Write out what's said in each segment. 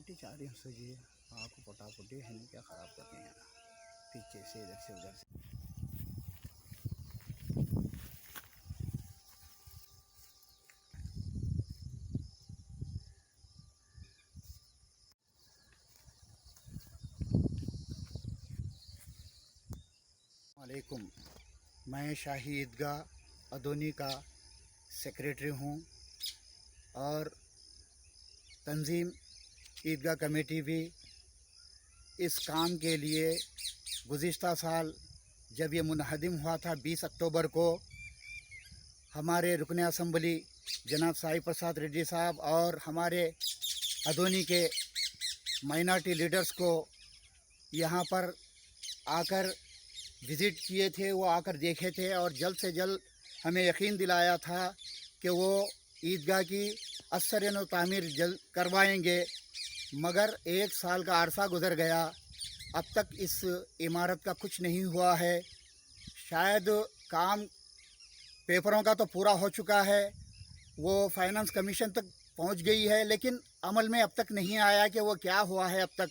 पटापटी चाह रही हूँ जी। आपको पटापटी है नहीं क्या ख़राब करते हैं पीछे से इधर से उधर से। वालेकुम, मैं शाही ईदगाह अदोनी का सेक्रेटरी हूँ और तंजीम ईदगाह कमेटी भी इस काम के लिए गुज़िश्ता साल जब ये मुनहदिम हुआ था 20 अक्टूबर को, हमारे रुकन असम्बली जनाब साई प्रसाद रेड्डी साहब और हमारे अदोनी के माइनॉरिटी लीडर्स को यहाँ पर आकर विज़िट किए थे, वो आकर देखे थे और जल्द से जल्द हमें यकीन दिलाया था कि वो ईदगाह की असर तामीर जल्द करवाएंगे। मगर 1 साल का अरसा गुज़र गया, अब तक इस इमारत का कुछ नहीं हुआ है। शायद काम पेपरों का तो पूरा हो चुका है, वो फाइनेंस कमीशन तक पहुंच गई है, लेकिन अमल में अब तक नहीं आया कि वो क्या हुआ है अब तक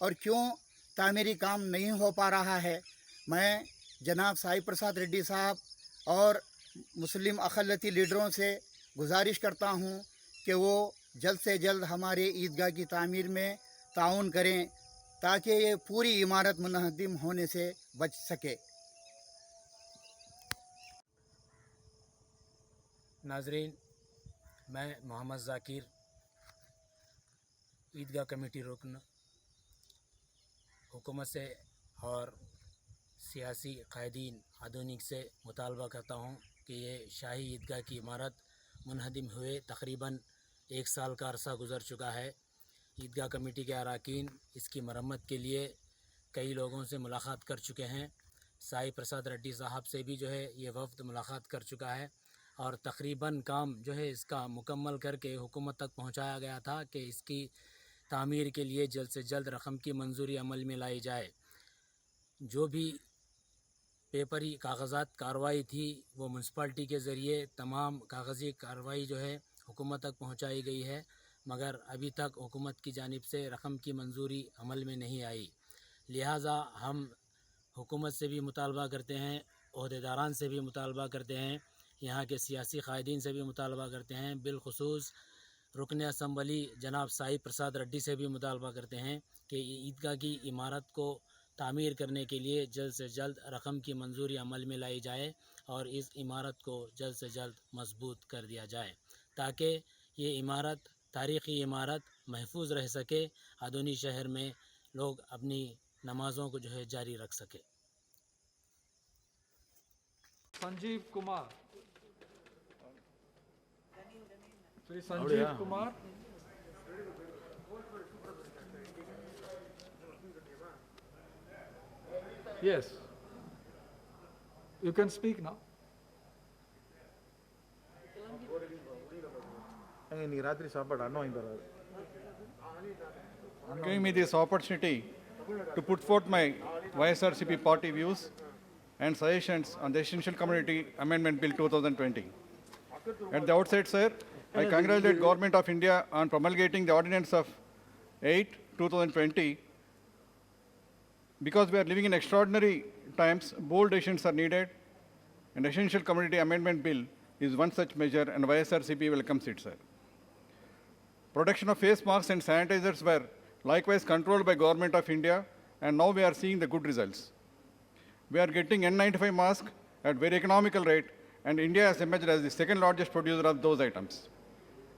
और क्यों तामीरी काम नहीं हो पा रहा है। मैं जनाब साई प्रसाद रेड्डी साहब और मुस्लिम अक़लियती लीडरों से गुजारिश करता हूं कि वो जल्द से जल्द हमारे ईदगाह की तामीर में ताउन करें ताकि ये पूरी इमारत मुनहदिम होने से बच सके। नाजरीन, मैं मोहम्मद ज़ाकिर ईदगाह कमेटी रुकन हुकूमत से और सियासी कायदीन आधुनिक से मुतालबा करता हूँ कि ये शाही ईदगाह की इमारत मुनहदिम हुए तकरीबन 1 साल का अरसा गुज़र चुका है। ईदगाह कमेटी के अरकान इसकी मरम्मत के लिए कई लोगों से मुलाकात कर चुके हैं। साई प्रसाद रेड्डी साहब से भी जो है ये वफ़द मुलाकात कर चुका है और तकरीबन काम जो है इसका मुकम्मल करके हुकूमत तक पहुँचाया गया था कि इसकी तामीर के लिए जल्द से जल्द रकम की मंजूरी अमल में लाई जाए। जो भी पेपरी कागज़ात कार्रवाई थी वो म्यूनसिपाल्टी के ज़रिए तमाम कागज़ी कार्रवाई जो है हुकूमत तक पहुंचाई गई है, मगर अभी तक हुकूमत की जानिब से रकम की मंजूरी अमल में नहीं आई। लिहाजा हम हुकूमत से भी मुतालबा करते हैं, ओहदेदारान से भी मुतालबा करते हैं, यहाँ के सियासी कायदीन से भी मुतालबा करते हैं, बिलखुसूस रुकन असम्बली जनाब साई प्रसाद रेड्डी से भी मुतालबा करते हैं कि ईदगाह की इमारत को तामीर करने के लिए जल्द से जल्द रकम की मंजूरी अमल में लाई जाए और इस इमारत को जल्द से जल्द मजबूत कर दिया जाए ताकि ये इमारत तारीख़ी इमारत महफूज रह सके, अदोनी शहर में लोग अपनी नमाज़ों को जो है जारी रख सके। Sanjeev Kumar, Shri Sanjeev Kumar. Yes, you can speak now. Giving me this opportunity to put forth my YSRCP party views and suggestions on the Essential Community Amendment Bill 2020. At the outset, sir, I congratulate Government of India on promulgating the Ordinance of 8/2020. Because we are living in extraordinary times, bold decisions are needed, and Essential Community Amendment Bill is one such measure, and YSRCP welcomes it, sir. Production of face masks and sanitizers were likewise controlled by Government of India, and now we are seeing the good results. We are getting N95 masks at very economical rate, and India has emerged as the second largest producer of those items.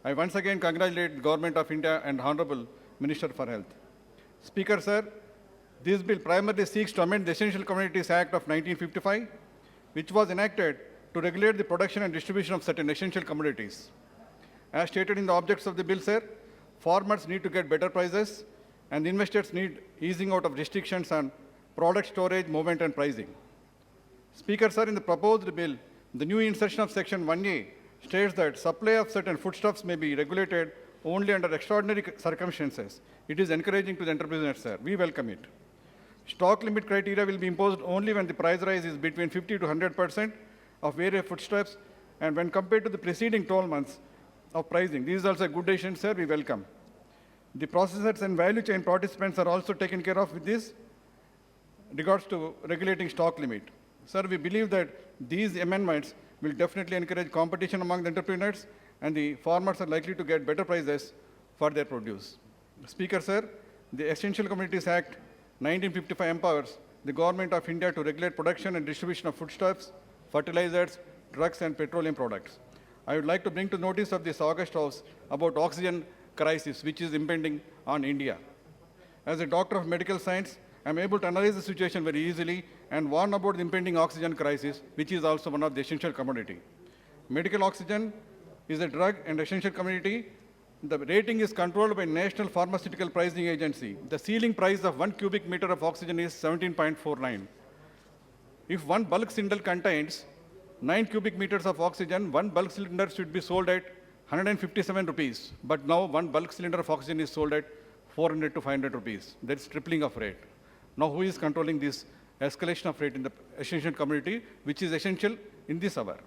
I once again congratulate the Government of India and Honorable Minister for Health. Speaker, sir, this bill primarily seeks to amend the Essential Communities Act of 1955, which was enacted to regulate the production and distribution of certain essential commodities. As stated in the objects of the bill, sir, farmers need to get better prices, and investors need easing out of restrictions on product storage, movement, and pricing. Speaker, sir, in the proposed bill, the new insertion of Section 1A states that supply of certain foodstuffs may be regulated only under extraordinary circumstances. It is encouraging to the entrepreneurs, sir. We welcome it. Stock limit criteria will be imposed only when the price rise is between 50 to 100% of various foodstuffs and when compared to the preceding 12 months of pricing. This is also a good decision, sir. We welcome. The processors and value chain participants are also taken care of with this regards to regulating stock limit. Sir, we believe that these amendments will definitely encourage competition among the entrepreneurs, and the farmers are likely to get better prices for their produce. Speaker, sir, the Essential Commodities Act 1955 empowers the Government of India to regulate production and distribution of foodstuffs, fertilizers, drugs, and petroleum products. I would like to bring to notice of this August House about oxygen crisis which is impending on India. As a doctor of medical science, I am able to analyze the situation very easily and warn about the impending oxygen crisis, which is also one of the essential commodity. Medical oxygen is a drug and essential commodity. The rating is controlled by National Pharmaceutical Pricing Agency. The ceiling price of 1 cubic meter of oxygen is 17.49. If one bulk cylinder contains 9 cubic meters of oxygen, one bulk cylinder should be sold at 157 rupees. But now one bulk cylinder of oxygen is sold at 400 to 500 rupees. That's tripling of rate. Now who is controlling this escalation of rate in the essential commodity, which is essential in this hour?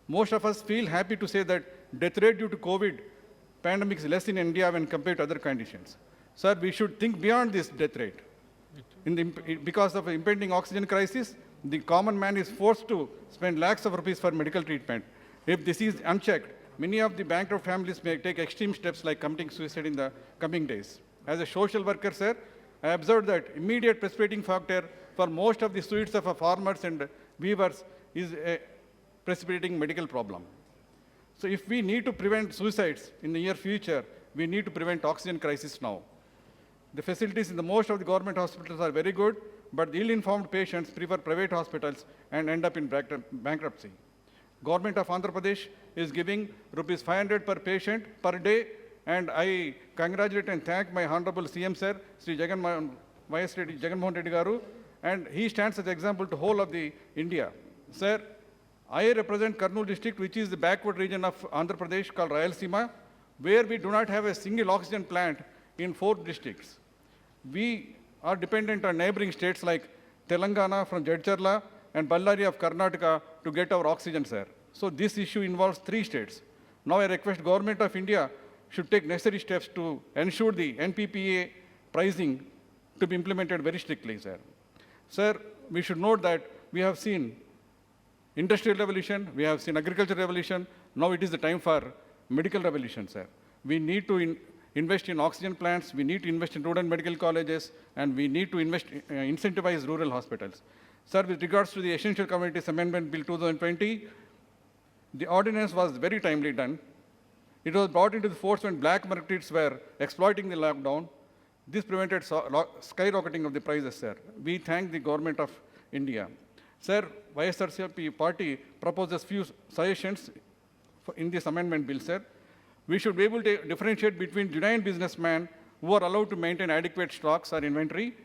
Most of us feel happy to say that death rate due to COVID pandemic is less in India when compared to other conditions. Sir, we should think beyond this death rate. Because of the impending oxygen crisis, the common man is forced to spend lakhs of rupees for medical treatment. If this is unchecked, many of the bankrupt families may take extreme steps like committing suicide in the coming days. As a social worker, sir, I observed that immediate precipitating factor for most of the suicides of farmers and weavers is a precipitating medical problem. So if we need to prevent suicides in the near future, we need to prevent oxygen crisis now. The facilities in the most of the government hospitals are very good, but the ill-informed patients prefer private hospitals and end up in bankruptcy. Government of Andhra Pradesh is giving rupees 500 per patient per day, and I congratulate and thank my Honorable CM Sir, Sri Jaganmohan Reddy Garu, and he stands as an example to whole of the India. Sir, I represent Kurnool district, which is the backward region of Andhra Pradesh called Rayalaseema, where we do not have a single oxygen plant in 4 districts. We are dependent on neighboring states like Telangana from Jadcherla and Ballari of Karnataka to get our oxygen, sir. So this issue involves 3 states. Now I request Government of India should take necessary steps to ensure the NPPA pricing to be implemented very strictly, sir. Sir, we should note that we have seen industrial revolution, we have seen agricultural revolution, now it is the time for medical revolution, sir. We need to invest in oxygen plants, we need to invest in rural medical colleges, and we need to incentivize rural hospitals. Sir, with regards to the Essential Commodities Amendment Bill 2020, the ordinance was very timely done. It was brought into the force when black markets were exploiting the lockdown. This prevented skyrocketing of the prices, sir. We thank the Government of India. Sir, YSRCP party proposes few suggestions in this amendment bill, sir. We should be able to differentiate between genuine businessmen who are allowed to maintain adequate stocks or inventory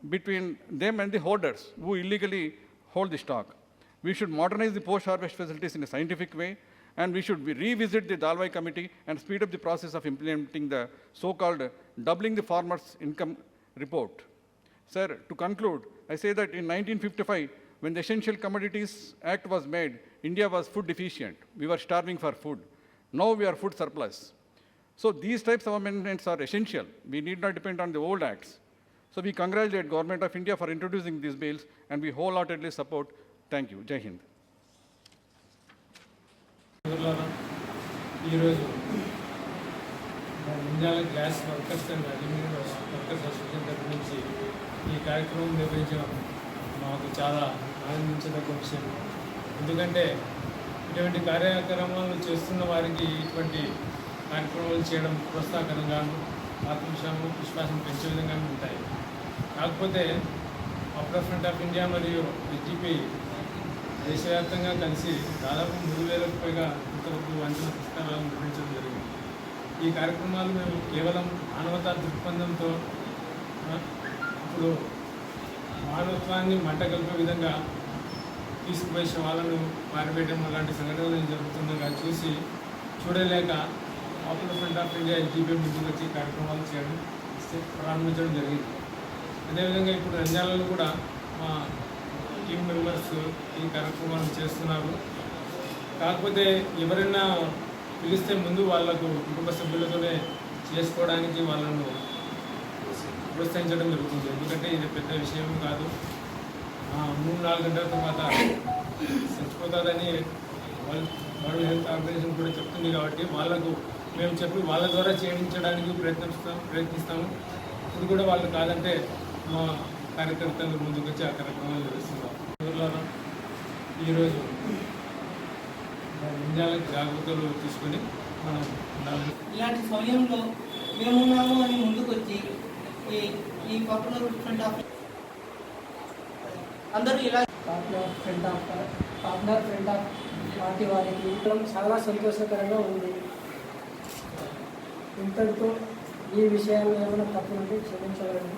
between them and the hoarders who illegally hold the stock. We should modernize the post-harvest facilities in a scientific way, and we should revisit the Dalwai Committee and speed up the process of implementing the so-called doubling the farmers' income report. Sir, to conclude, I say that in 1955, when the Essential Commodities Act was made, India was food deficient. We were starving for food. Now we are food surplus. So these types of amendments are essential. We need not depend on the old acts. So we congratulate Government of India for introducing these bills, and we wholeheartedly support. Thank you. Jai Hind. ఈరోజు ఇండియాల glass workers and aluminium workers association తరఫు నుంచి ఈ కార్యక్రమం నిర్వహించడం మాకు చాలా ఆనందించదగ్గ విషయం. ఎందుకంటే ఇటువంటి కార్యక్రమాలు చేస్తున్న వారికి ఇటువంటి కార్యక్రమాలు చేయడం ప్రోత్సాహకరంగాను ఆత్మవిశ్వాసం పెంచే విధంగానే ఉంటాయి. కాకపోతే పాపులర్ ఫ్రంట్ ఆఫ్ ఇండియా మరియు ఎస్జీపీ దేశవ్యాప్తంగా కలిసి దాదాపు 3,000కు పైగా ఇంతవరకు వంచన పుస్తకాలను నిర్మించడం జరిగింది. ఈ కార్యక్రమాలు మేము కేవలం మానవతా దృక్పథంతో ఇప్పుడు మానవత్వాన్ని మంటగలిపే విధంగా తీసుకుపోయే శవాలను పారివేయడం అలాంటి సంఘటనలు జరుగుతుండగా చూడలేక popular front of India SGP ముందుకు వచ్చి కార్యక్రమాలు చేయడం ప్రారంభించడం జరిగింది. అదేవిధంగా ఇప్పుడు నంద్యాలలో కూడా మా టీమ్ మెంబర్స్ ఈ కార్యక్రమాలు చేస్తున్నారు. కాకపోతే ఎవరైనా పిలిస్తే ముందు వాళ్లకు కుటుంబ సభ్యులతోనే చేసుకోవడానికి వాళ్ళను ప్రోత్సహించడం జరుగుతుంది. ఎందుకంటే ఇది పెద్ద విషయం కాదు. 3-4 గంటల తర్వాత చచ్చిపోతుందని వరల్డ్ హెల్త్ ఆర్గనైజేషన్ కూడా చెప్తుంది. కాబట్టి వాళ్ళకు మేము చెప్పి వాళ్ళ ద్వారా చేయించడానికి ప్రయత్నిస్తాము. ఇది కూడా వాళ్ళు కాదంటే మా కార్యకర్తలు ముందుకు వచ్చి ఆ కార్యక్రమాలు నిర్వహిస్తున్నాం. ఈరోజు ఇండియాలకు జాగ్రత్తలు తీసుకొని మనం ఇలాంటి సమయంలో మేమున్నాము అని ముందుకొచ్చి ఈ పాపులర్ ఫ్రంట్ ఆఫ్ అందరూ ఇలా పాపులర్ ఫ్రంట్ ఆఫ్ పార్టీ వారికి చాలా సంతోషకరంగా ఉంది. ఇంతటితో ఈ విషయాలు ఏమైనా తప్పు నుండి క్షమించగలను.